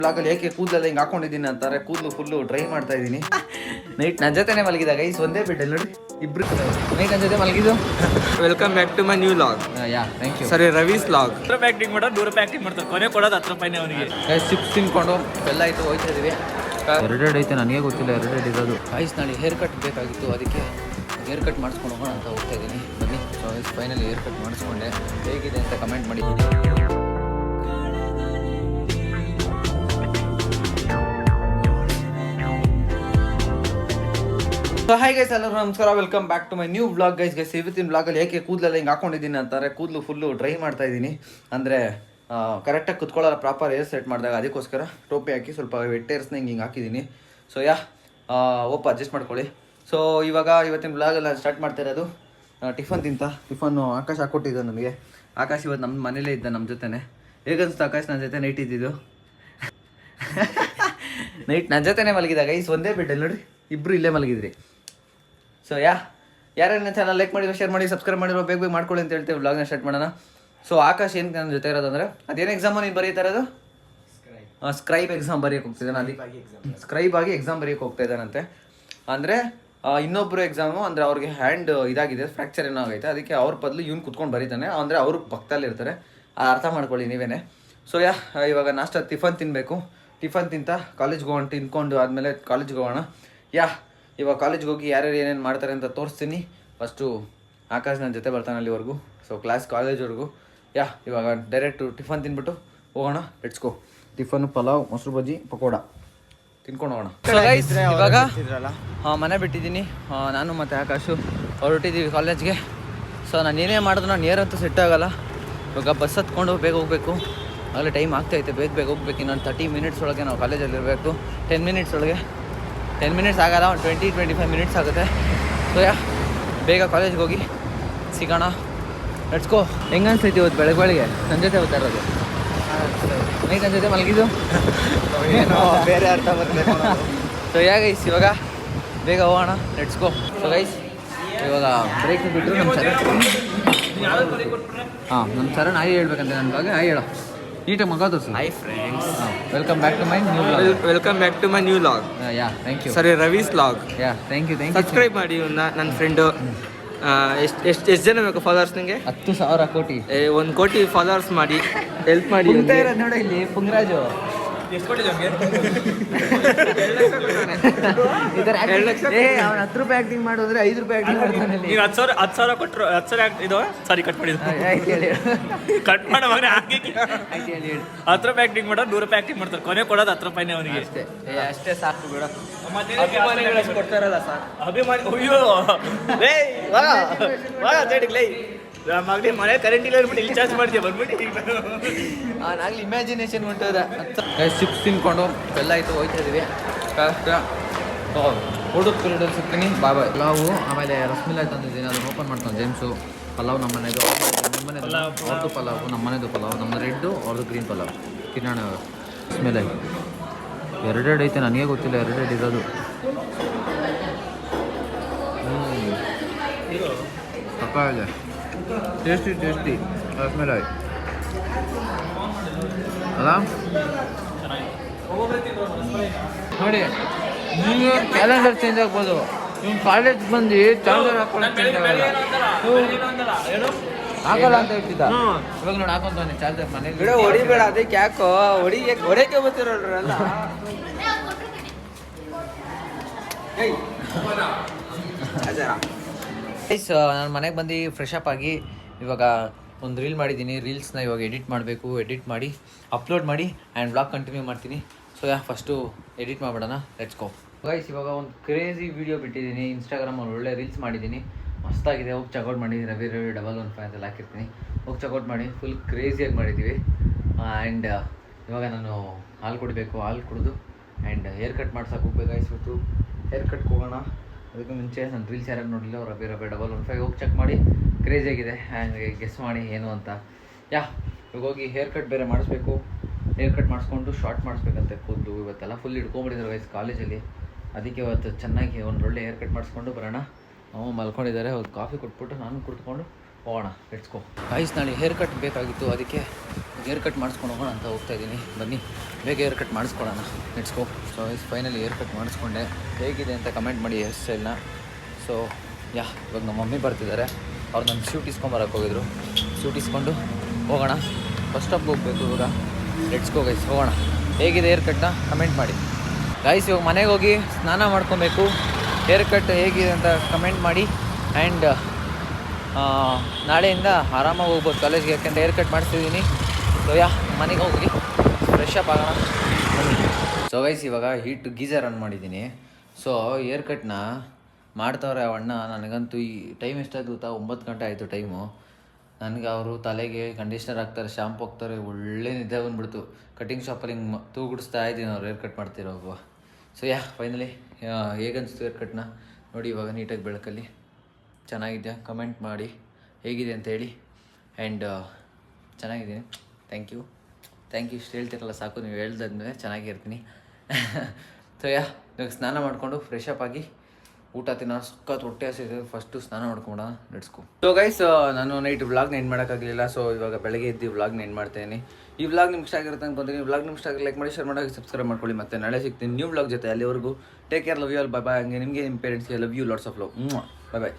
ಬ್ಲಾಗಲ್ಲಿ ಏಕೆ ಕೂದಲೆಲ್ಲ ಹಿಂಗೆ ಹಾಕೊಂಡಿದ್ದೀನಿ ಅಂತಾರೆ. ಕೂದಲು ಫುಲ್ಲು ಡ್ರೈ ಮಾಡ್ತಾ ಇದ್ದೀನಿ. ನೈಟ್ ನನ್ನ ಜೊತೆನೇ ಮಲಗಿದಾಗ ಗೈಸ್, ಒಂದೇ ಬೆಡ್ಡಲ್ಲಿ ನೋಡಿ ಇಬ್ರು ನೈಟ್ ನನ್ನ ಜೊತೆ ಮಲಗಿದ್ದು. Welcome back to my new vlog. Yeah thank you. ಸರಿ ರವೀಸ್ ಲಾಗ್. 10 ರೂಪಾಯಿ ಆಕ್ಟಿಂಗ್ ಮಾಡೋದು 100 ರೂಪಾಯಿ ಆಕ್ಟಿಂಗ್ ಮಾಡ್ತಾರೆ, ಕೊನೆ ಕೊಡೋದು 10 ರೂಪಾಯಿನೇ ಅವನಿಗೆ. ಚಿಪ್ಸ್ ತಿನ್ಕೊಂಡು ಎಲ್ಲ ಆಯಿತು, ಹೋಯ್ತಾ ಇದೀವಿ. ಎರಡೆರಡು ಐತೆ, ನನಗೆ ಗೊತ್ತಿಲ್ಲ ಎರಡೆರಡು ಇರೋದು. ಗೈಸ್ ನಾಳೆ ಹೇರ್ ಕಟ್ ಬೇಕಾಗಿತ್ತು, ಅದಕ್ಕೆ ಹೇರ್ ಕಟ್ ಮಾಡಿಸ್ಕೊಂಡು ಹೋಗೋಣ ಅಂತ ಹೋಗ್ತಾ ಇದ್ದೀನಿ. ಬನ್ನಿ. ಸೊ ಫೈನಲಿ ಹೇರ್ ಕಟ್ ಮಾಡಿಸ್ಕೊಂಡೆ. ಹೇಗಿದೆ ಅಂತ ಕಮೆಂಟ್ ಮಾಡಿ. ಸೊ ಹಾಯ್ ಗೈಸ್, ಎಲ್ಲರೂ ನಮಸ್ಕಾರ, welcome back to my new vlog. Guys ಇವತ್ತಿನ ವ್ಲಾಗಲ್ಲಿ ಏಕೆ ಕೂದಲೆಲ್ಲ ಹಿಂಗೆ ಹಾಕೊಂಡಿದ್ದೀನಿ ಅಂತಾರೆ. ಕೂದಲು ಫುಲ್ಲು ಡ್ರೈ ಮಾಡ್ತಾ ಇದ್ದೀನಿ. ಅಂದರೆ ಕರೆಕ್ಟಾಗಿ ಕುತ್ಕೊಳ್ಳೋಲ್ಲ, ಪ್ರಾಪರ್ ಹೇರ್ ಸೆಟ್ ಮಾಡಿದಾಗ. ಅದಕ್ಕೋಸ್ಕರ ಟೋಪಿ ಹಾಕಿ ಸ್ವಲ್ಪ ವೆಟ್ ಹೇರ್ಸ್ನ ಹಿಂಗೆ ಹಾಕಿದ್ದೀನಿ. ಸೊ ಅಡ್ಜಸ್ಟ್ ಮಾಡ್ಕೊಳ್ಳಿ. ಸೊ ಇವತ್ತಿನ ವ್ಲಾಗಲ್ಲಿ ಸ್ಟಾರ್ಟ್ ಮಾಡ್ತಾ ಇರೋದು ಟಿಫನ್ನು ಆಕಾಶ್ ಹಾಕ್ಕೊಟ್ಟಿದ್ದು ನನಗೆ. ಆಕಾಶ್ ಇವತ್ತು ನಮ್ಮ ಮನೇಲೇ ಇದ್ದ ನಮ್ಮ ಜೊತೆನೆ. ಹೇಗನ್ನಿಸ್ತು ಆಕಾಶ್ ನನ್ನ ಜೊತೆ ನೈಟ್ ಇದ್ದಿದ್ದು? ನೈಟ್ ನನ್ನ ಜೊತೆನೇ ಮಲಗಿದಾಗ ಗೈಸ್, ಒಂದೇ ಬೆಡ್ಡಲ್ಲಿ ನೋಡಿ ಇಬ್ಬರು ಇಲ್ಲೇ ಮಲಗಿದ್ರಿ. ಸೊ ಯಾರ್ಯಾರ ಚಾನಲ್ ಲೈಕ್ ಮಾಡಿರೋ, ಶೇರ್ ಮಾಡಿ, ಸಬ್ಸ್ಕ್ರೈಬ್ ಮಾಡಿರೋ ಬೇಗ ಮಾಡ್ಕೊಳ್ಳಿ ಅಂತ ಹೇಳ್ತೇವೆ. ವ್ಲಾಗ್ನ ಸ್ಟಾರ್ಟ್ ಮಾಡೋಣ. ಸೊ ಆಕಾಶ್ ಏನು ನನ್ನ ಜೊತೆ ಇರೋದಂದರೆ, ಅದೇನು ಎಕ್ಸಾಮು ನೀನು ಬರೀತಾ ಇರೋದು? ಸ್ಕ್ರೈಬ್ ಎಕ್ಸಾಮ್ ಬರೆಯೋಕೆ ಹೋಗ್ತಿದ್ದಾನೆ. ಅದಕ್ಕೆ ಸ್ಕ್ರೈಬ್ ಆಗಿ ಎಕ್ಸಾಮ್ ಬರೆಯೋಕೆ ಹೋಗ್ತಾ ಇದ್ದಾನಂತೆ. ಅಂದರೆ ಇನ್ನೊಬ್ಬರು ಎಕ್ಸಾಮು, ಅಂದರೆ ಅವ್ರಿಗೆ ಹ್ಯಾಂಡ್ ಇದಾಗಿದೆ, ಫ್ರ್ಯಾಕ್ಚರ್ ಏನೋ ಆಗೈತೆ. ಅದಕ್ಕೆ ಅವ್ರ ಬದಲು ಇವ್ನು ಕುತ್ಕೊಂಡು ಬರೀತಾನೆ. ಅಂದರೆ ಅವರು ಪಕ್ಕದಲ್ಲಿ ಇರ್ತಾರೆ, ಅರ್ಥ ಮಾಡ್ಕೊಳ್ಳಿ ನೀವೇ. ಸೊ ಇವಾಗ ನಾಷ್ಟ ಟಿಫನ್ ತಿನ್ನಬೇಕು. ಟಿಫನ್ ತಿಂತ ಕಾಲೇಜ್ಗೆ ಹೋಗೋಣ. ತಿನ್ಕೊಂಡು ಆದಮೇಲೆ ಕಾಲೇಜ್ಗೆ ಹೋಗೋಣ. ಇವಾಗ ಕಾಲೇಜ್ಗೆ ಹೋಗಿ ಯಾರ್ಯಾರು ಏನೇನು ಮಾಡ್ತಾರೆ ಅಂತ ತೋರಿಸ್ತೀನಿ. ಫಸ್ಟು ಆಕಾಶ್ ನನ್ನ ಜೊತೆ ಬರ್ತಾನೆ ಅಲ್ಲಿವರೆಗೂ. ಸೊ ಕಾಲೇಜ್ವರೆಗೂ. ಇವಾಗ ಡೈರೆಕ್ಟು ಟಿಫನ್ ತಿನ್ಬಿಟ್ಟು ಹೋಗೋಣ. Let's go. ಟಿಫನ್ ಪಲಾವ್, ಮೊಸರು ಬಜ್ಜಿ, ಪಕೋಡ ತಿನ್ಕೊಂಡು ಹೋಗೋಣ. ಇವಾಗ ಮನೆ ಬಿಟ್ಟಿದ್ದೀನಿ. ನಾನು ಮತ್ತು ಆಕಾಶು ಹೊರಟಿದ್ದೀವಿ ಕಾಲೇಜ್ಗೆ. ಸೊ ನಾನು ಏನೇ ಮಾಡಿದ್ರು ನಾನು ಏರಂತೂ ಸೆಟ್ ಆಗೋಲ್ಲ. ಇವಾಗ ಬಸ್ ಹತ್ಕೊಂಡು ಬೇಗ ಹೋಗಬೇಕು. ಆಗಲೇ ಟೈಮ್ ಆಗ್ತಾಯಿತ್ತು, ಬೇಗ ಹೋಗ್ಬೇಕು. ಇನ್ನೊಂದು 30 ಮಿನಿಟ್ಸ್ ಒಳಗೆ ನಾವು ಕಾಲೇಜಲ್ಲಿ ಇರಬೇಕು. 10 ಮಿನಿಟ್ಸ್ ಒಳಗೆ. 10 ಮಿನಿಟ್ಸ್ ಆಗಲ್ಲ, ಒಂದು 20-25 ಮಿನಿಟ್ಸ್ ಆಗುತ್ತೆ. ಸೊ ಬೇಗ ಕಾಲೇಜ್ಗೆ ಹೋಗಿ ಸಿಗೋಣ. Let's go. ಹೆಂಗೆ ಅನ್ಸೈತಿ ಇವತ್ತು ಬೆಳಗ್ಗೆ ನನ್ನ ಜೊತೆ ಹೋಗ್ತಾ ಇರೋದು? ನೈಟ್ ನನ್ನ ಜೊತೆ ಮಲಗಿದ್ದು ಬೇರೆ ಅರ್ಥ ಬರ್ತದೆ. ಸೊ ಗೈಸ್ ಇವಾಗ ಬೇಗ ಹೋಗೋಣ. Let's go. ಸೊ ಗೈಸ್ ಇವಾಗ ಬ್ರೇಕ್ ಬಿಟ್ಟರು ನಮ್ಮ ಸರಣ ಆಯ್ ಹೇಳ್ಬೇಕಂತ ನನ್ನ ಬಗ್ಗೆ. ಆಯ್ ಹೇಳೋ ನೀಟಾಗಿ ಮಗ ತೋರಿಸು. Hi friends, welcome back to my new vlog. Welcome back to my new vlog. Thank you. ಸರಿ ರವೀಸ್ ಲಾಗ್. Thank you. ಸಬ್ಸ್ಕ್ರೈಬ್ ಮಾಡಿ ನನ್ನ ಫ್ರೆಂಡು. ಎಷ್ಟು ಜನ ಬೇಕು ಫಾಲೋವರ್ಸ್ ನಿಮಗೆ? 10,000 ಕೋಟಿ. 1 ಕೋಟಿ ಫಾಲೋವರ್ಸ್ ಮಾಡಿ, ಹೆಲ್ಪ್ ಮಾಡಿ. ನೋಡಿ ಇಲ್ಲಿ ಪುಂಗರಾಜು ಎಷ್ಟು ಕೊಟ್ಟಿದ್ದೆ ನಮಗೆ? 2 ಲಕ್ಷ. ಅವ್ನು 10 ರೂಪಾಯಿ ಆಕ್ಟಿಂಗ್ ಮಾಡಿದ್ರೆ 5 ರೂಪಾಯಿ ಆಕ್ಟಿಂಗ್ ಮಾಡ್ತಾನೆ. ನೀವು 10,000 ಕೊಟ್ಟರು. 10,000 ಇದು ಸಾರಿ ಕಟ್ ಮಾಡಿದ್ದು. ಕಟ್ ಮಾಡೋ ಮಗನೇ ಹಾಕಿ 10 ರೂಪಾಯಿ ಆಕ್ಟಿಂಗ್ ಮಾಡೋದು 100 ರೂಪಾಯಿ ಆಕ್ಟಿಂಗ್ ಮಾಡ್ತಾರೆ, ಕೊನೆ ಕೊಡೋದು 10 ರೂಪಾಯಿನೇ ಅವನಿಗೆ. ಅಷ್ಟೇ ಸಾಕು ಬಿಡ. ಅಭಿಮಾನಿಗಳು ಕೊಡ್ತಾರಲ್ಲ ಸರ್. ಅಭಿಮಾನಿ ಅಯ್ಯೋ ಲೇ ಮಗನೇ ಮನೆ ಕರೆಂಟ್ ಇಲ್ಲ ಅಂದ್ಬಿಟ್ಟು ಇಲ್ಲಿ ಚಾರ್ಜ್ ಮಾಡ್ತೀಯ ಬಂದ್ಬಿಟ್ಟು. ನಾಗಲಿ ಇಮ್ಯಾಜಿನೇಷನ್ ಹೊಂಟದ. ಚಿಪ್ಸ್ ತಿನ್ಕೊಂಡು ಎಲ್ಲ ಆಯಿತು, ಹೋಯ್ತಾ ಇದೀವಿ. ಹುಡುಗ ಪಿರಿಯಡಲ್ಲಿ ಸಿಗ್ತೀನಿ. ಬಾಬಾ ಪಲಾವು, ಆಮೇಲೆ ರಸಮಿಲಾಯ್ ತಂದಿದ್ದೀನಿ, ಅದನ್ನು ಓಪನ್ ಮಾಡ್ತಾನೆ ಜೇಮ್ಸು. ಪಲಾವ್ ನಮ್ಮ ಮನೆದು, ನಿಮ್ಮ ಮನೆದು ಅವ್ರದ್ದು ಪಲಾವು, ನಮ್ಮ ಮನೆದು ಪಲಾವ್. ನಮ್ಮದು ರೆಡ್ಡು, ಅವ್ರದ್ದು ಗ್ರೀನ್ ಪಲಾವ್. ತಿನ್ನೋಣ. ರಸಮಿಲಾಯ್ ಎರಡೆರಡು ಐತೆ, ನನಗೆ ಗೊತ್ತಿಲ್ಲ ಎರಡೆರಡು ಇರೋದು. ಪಕ್ಕ ಇದೆ, ಟೇಸ್ಟಿ ರಸಮಿಲಾಯ್ ಅಲ್ಲ ನೋಡಿ. ನೀವು ಕ್ಯಾಲೆಂಡರ್ ಚೇಂಜ್ ಆಗ್ಬೋದು, ನೀವು ಕಾಲೇಜ್ ಬಂದು ಚಾರ್ಜರ್ ಹಾಕೊಳ್ಳೋಕೆ ಆಗಲ್ಲ ಅಂತ ಹೇಳ್ತಿದ್ದ. ಇವಾಗ ನೋಡಿ ಹಾಕೊಂತಾನೆ ಚಾರ್ಜರ್ ಮನೇಲಿ. ಬಿಡ ಹೊಡಿಬೇಡ, ಅದಕ್ಕೆ ಯಾಕೋ ಹೊಡೆಯಕ್ಕೆ ಬರ್ತಿರೋಲ್ಲ. ನಾನು ಮನೆಗೆ ಬಂದು ಫ್ರೆಶ್ ಅಪ್ ಆಗಿ ಇವಾಗ ಒಂದು ರೀಲ್ ಮಾಡಿದ್ದೀನಿ. ರೀಲ್ಸ್ನ ಇವಾಗ ಎಡಿಟ್ ಮಾಡಬೇಕು. ಎಡಿಟ್ ಮಾಡಿ ಅಪ್ಲೋಡ್ ಮಾಡಿ ಆ್ಯಂಡ್ ವ್ಲಾಗ್ ಕಂಟಿನ್ಯೂ ಮಾಡ್ತೀನಿ. ಸೊ ಫಸ್ಟು ಎಡಿಟ್ ಮಾಡಿಬಿಡೋಣ. Let's go. ಗೈಸ್ ಇವಾಗ ಒಂದು ಕ್ರೇಜಿ ವೀಡಿಯೋ ಬಿಟ್ಟಿದ್ದೀನಿ ಇನ್ಸ್ಟಾಗ್ರಾಮಲ್ಲಿ. ಒಳ್ಳೆ ರೀಲ್ಸ್ ಮಾಡಿದ್ದೀನಿ, ಮಸ್ತಾಗಿದೆ. ಹೋಗಿ ಚೆಕ್ಔಟ್ ಮಾಡಿ. ರವಿ 115 ಅಂತೆಲ್ಲ ಹಾಕಿರ್ತೀನಿ, ಹೋಗಿ ಚೆಕ್ಔಟ್ ಮಾಡಿ. ಫುಲ್ ಕ್ರೇಜಿಯಾಗಿ ಮಾಡಿದ್ದೀವಿ. ಆ್ಯಂಡ್ ಇವಾಗ ನಾನು ಹಾಲು ಕುಡಿಬೇಕು. ಹಾಲು ಕುಡಿದು ಆ್ಯಂಡ್ ಹೇರ್ ಕಟ್ ಮಾಡ್ಸೋಕೆ ಹೋಗ್ಬೇಕು. ಇವತ್ತು ಹೇರ್ ಕಟ್ಗೆ ಹೋಗೋಣ. ಅದಕ್ಕೂ ಮುಂಚೆ ನನ್ನ ರೀಲ್ಸ್ ಯಾರು ನೋಡಲಿಲ್ಲ, ರವಿ 115 ಹೋಗಿ ಚೆಕ್ ಮಾಡಿ. ಕ್ರೇಜಿಯಾಗಿದೆ. ಆ್ಯಂಡ್ ಗೆಸ್ ಮಾಡಿ ಏನು ಅಂತ. ಇವಾಗ ಹೋಗಿ ಹೇರ್ ಕಟ್ ಬೇರೆ ಮಾಡಿಸ್ಬೇಕು. ಹೇರ್ ಕಟ್ ಮಾಡಿಸ್ಕೊಂಡು ಶಾರ್ಟ್ ಮಾಡಿಸ್ಬೇಕಂತೆ ಕೂದಲು. ಇವತ್ತೆಲ್ಲ ಫುಲ್ ಇಟ್ಕೊಂಡ್ಬಿಟ್ಟಿದ್ದಾರೆ ವಯಸ್ಸು ಕಾಲೇಜಲ್ಲಿ. ಅದಕ್ಕೆ ಇವತ್ತು ಚೆನ್ನಾಗಿ ಒಂದು ಒಳ್ಳೆ ಹೇರ್ ಕಟ್ ಮಾಡಿಸ್ಕೊಂಡು ಬರೋಣ. ಮಲ್ಕೊಂಡಿದ್ದಾರೆ. ಅವ್ರು ಕಾಫಿ ಕೊಟ್ಬಿಟ್ಟು ನಾನು ಕುತ್ಕೊಂಡು ಹೋಗೋಣ ಲೆಟ್ಸ್ ಗೋ. ಗೈಸ್ ನಾಳೆ ಹೇರ್ ಕಟ್ ಬೇಕಾಗಿತ್ತು, ಅದಕ್ಕೆ ಹೇರ್ ಕಟ್ ಮಾಡಿಸ್ಕೊಂಡು ಹೋಗೋಣ ಅಂತ ಹೋಗ್ತಾ ಇದ್ದೀನಿ. ಬನ್ನಿ ಬೇಗ ಹೇರ್ ಕಟ್ ಮಾಡಿಸ್ಕೊಡೋಣ, let's go. So guys finally haircut ಮಾಡಿಸ್ಕೊಂಡೆ. ಹೇಗಿದೆ ಅಂತ ಕಮೆಂಟ್ ಮಾಡಿ ಹೇರ್ ಸ್ಟೈಲ್ನ. ಸೊ ಇವಾಗ ನಮ್ಮ ಮಮ್ಮಿ ಬರ್ತಿದ್ದಾರೆ, ಅವ್ರು ನನ್ನ ಶೂಟ್ ಇಸ್ಕೊಂಬರಕ್ಕೆ ಹೋಗಿದ್ರು. ಶೂಟ್ ಇಸ್ಕೊಂಡು ಹೋಗೋಣ, ಬಸ್ ಸ್ಟಾಪ್ಗೆ ಹೋಗಬೇಕು ಇವಾಗ. ಲೆಟ್ಸ್ ಗೋ ಗೈಸ್, ಹೋಗೋಣ. ಹೇಗಿದೆ ಹೇರ್ ಕಟ್ನ ಕಮೆಂಟ್ ಮಾಡಿ ಗೈಸ್. ಇವಾಗ ಮನೆಗೆ ಹೋಗಿ ಸ್ನಾನ ಮಾಡ್ಕೊಬೇಕು. ಹೇರ್ ಕಟ್ ಹೇಗಿದೆ ಅಂತ ಕಮೆಂಟ್ ಮಾಡಿ. ಆ್ಯಂಡ್ ನಾಳೆಯಿಂದ ಆರಾಮಾಗಿ ಹೋಗ್ಬೋದು ಕಾಲೇಜ್ಗೆ, ಯಾಕೆಂದರೆ ಹೇರ್ ಕಟ್ ಮಾಡಿಸ್ತಿದ್ದೀನಿ. ಸೊ ಮನೆಗೆ ಹೋಗಿ ಫ್ರೆಶ್ ಅಪ್ ಆಗೋಣ. ಸೊ ಗೈಸ್ ಇವಾಗ ಹೀಟ್ ಗೀಸರ್ ಆನ್ ಮಾಡಿದ್ದೀನಿ. ಸೊ ಹೇರ್ ಕಟ್ನ ಮಾಡ್ತವ್ರೆ ಅಣ್ಣ. ನನಗಂತೂ ಈ ಟೈಮ್ ಎಷ್ಟಾಯ್ತು ಗೊತ್ತಾ, 9 ಗಂಟೆ ಆಯಿತು ಟೈಮು. ನನಗೆ ಅವರು ತಲೆಗೆ ಕಂಡೀಷ್ನರ್ ಹಾಕ್ತಾರೆ, ಶಾಂಪು ಹಾಕ್ತಾರೆ, ಒಳ್ಳೆ ನಿದ್ದೆ ಬಂದುಬಿಡ್ತು. ಕಟಿಂಗ್ ಶಾಪಲ್ಲಿ ಹಿಂಗೆ ತೂಗುಡಿಸ್ತಾ ಇದ್ದೀನಿ ಅವ್ರು ಹೇರ್ ಕಟ್ ಮಾಡ್ತಿರೋವಾಗ. ಸೊ ಫೈನಲಿ ಹೇಗನ್ನಿಸ್ತು ಹೇರ್ ಕಟ್ನ ನೋಡಿ. ಇವಾಗ ನೀಟಾಗಿ ಬೆಳಕಲ್ಲಿ ಚೆನ್ನಾಗಿದೆಯಾ ಕಮೆಂಟ್ ಮಾಡಿ, ಹೇಗಿದೆ ಅಂತ ಹೇಳಿ. ಆ್ಯಂಡ್ ಚೆನ್ನಾಗಿದ್ದೀನಿ, ಥ್ಯಾಂಕ್ ಯು ಇಷ್ಟು ಹೇಳ್ತಿರಲ್ಲ ಸಾಕು, ನೀವು ಹೇಳ್ದಾದ್ಮೇಲೆ ಚೆನ್ನಾಗಿರ್ತೀನಿ. ಸೊ ಇವಾಗ ಸ್ನಾನ ಮಾಡಿಕೊಂಡು ಫ್ರೆಶ್ ಅಪ್ ಆಗಿ ಊಟ ತಿನ್ನೋ ಸಖತ್ ಹೊಟ್ಟೆ ಹಸಿದೆ. ಫಸ್ಟು ಸ್ನಾನ ಮಾಡ್ಕೊಂಡ ನಡ್ಸ್ಕೊ. ಸೊ ಗೈಸ್ ನಾನು ನೈಟ್ ವ್ಲಾಗ್ನ ಎಂಡ್ ಮಾಡೋಕ್ಕಾಗಲಿಲ್ಲ. ಸೊ ಇವಾಗ ಬೆಳಗ್ಗೆ ಎದ್ದು ವ್ಲಾಗ್ನ ಎಂಡ್ ಮಾಡ್ತೇನೆ. ಈ ವ್ಲಾಗ್ ನಿಮ್ಗೆ ಇಷ್ಟ ಆಗಿರುತ್ತೆ ಅನ್ಕೊಂತೀನಿ. ವ್ಲಾಗ್ ನಿಮ್ಗೆ ಇಷ್ಟ ಆಗಿ ಲೈಕ್ ಮಾಡಿ, ಶೇರ್ ಮಾಡಿ, ಸಬ್ಸ್ಕ್ರೈಬ್ ಮಾಡ್ಕೊಳ್ಳಿ. ಮತ್ತೆ ನಾಳೆ ಸಿಗ್ತೀನಿ ನ್ಯೂ ವ್ಲಾಗ್ ಜೊತೆ. ಅಲ್ಲಿವರೆಗೂ take care, love you all, bye bye. ಹಂಗೆ ನಿಮಗೆ ನಿಮ್ಮ ಪೇರೆಂಟ್ಸ್ಗೆ love you, lots of love. Bye bye.